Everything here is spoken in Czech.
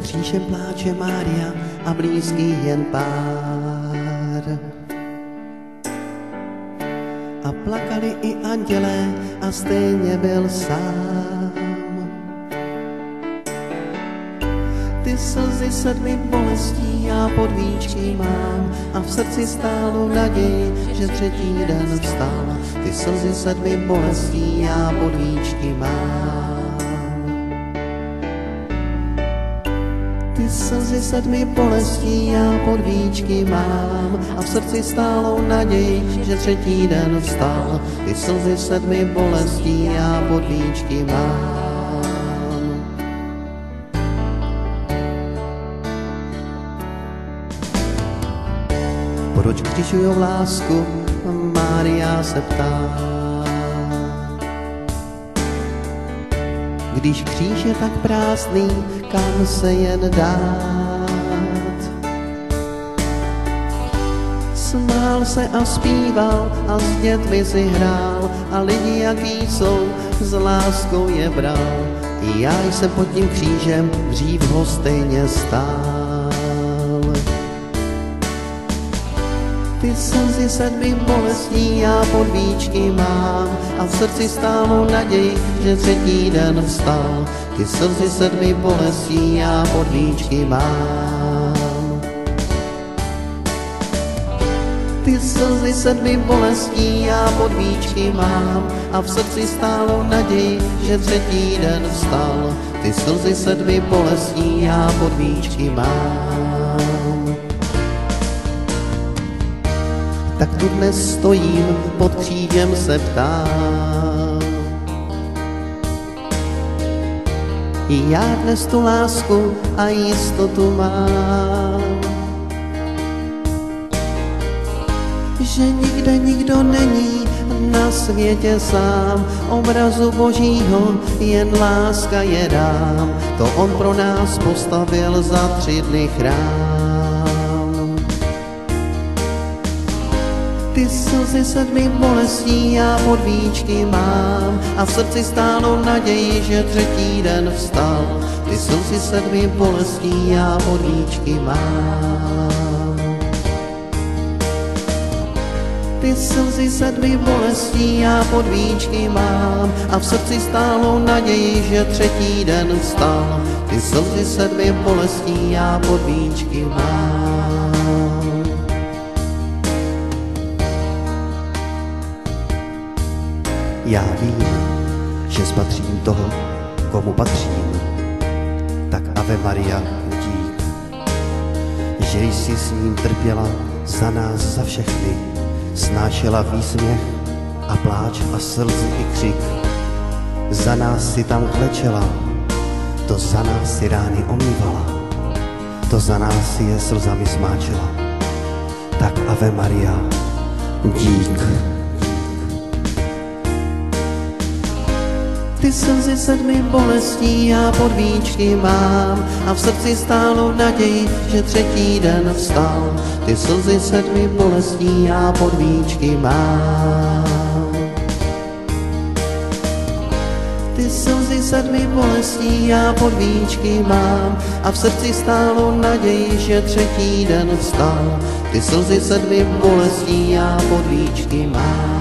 křížem pláče Mária a blízkých jen pár. A plakali i andělé a stejně byl sám. Ty slzy sedmi bolestí já pod víčky mám a v srdci stálu naději, že třetí den vstal. Ty slzy sedmi bolestí já pod víčky mám. Ty slzy sedmi bolestí já pod víčky mám a v srdci stálou naději, že třetí den vstal. Ty slzy sedmi bolestí já pod víčky mám. Proč křižujou lásku, Mária se ptá. Když kříž je tak prázdný, kam se jen dát. Smál se a zpíval a s dětmi si hrál a lidi, jaký jsou, s láskou je bral. I já jsem pod tím křížem dřív ho stejně stál. Ty slzy sedmi bolestí já pod víčky mám a v srdci stálou naději, že třetí den vstal. Ty slzy sedmi bolestí já pod víčky mám. Ty slzy sedmi bolestí já pod víčky mám a v srdci stálou naději, že třetí den vstal. Ty slzy sedmi bolestí já pod víčky mám. Tak tu dnes stojím, pod křížem se ptám. I já dnes tu lásku a jistotu mám, že nikde nikdo není na světě sám. Obrazu Božího jen láska je dám, to on pro nás postavil za 3 dny chrám. Ty slzy sedmi bolestí já pod víčky mám a v srdci stálou naději, že třetí den vstal. Ty slzy sedmi bolestí já pod víčky mám. Ty slzy sedmi bolestí já pod víčky mám a v srdci stálou naději, že třetí den vstal. Ty slzy sedmi bolestí já pod víčky mám. Já vím, že spatřím toho, komu patřím, tak Ave Maria, dík, že jsi s ním trpěla za nás, za všechny, snášela výsměch a pláč a slzy i křik. Za nás si tam klečela, to za nás si rány omývala, to za nás si je slzami smáčela. Tak Ave Maria, dík. Ty slzy sedmi bolestí já pod víčky mám a v srdci stálou naději, že třetí den vstal. Ty slzy sedmi bolestí já pod víčky mám. Ty slzy sedmi bolestí já pod víčky mám a v srdci stálou naději, že třetí den vstal. Ty slzy sedmi bolestí já pod víčky mám.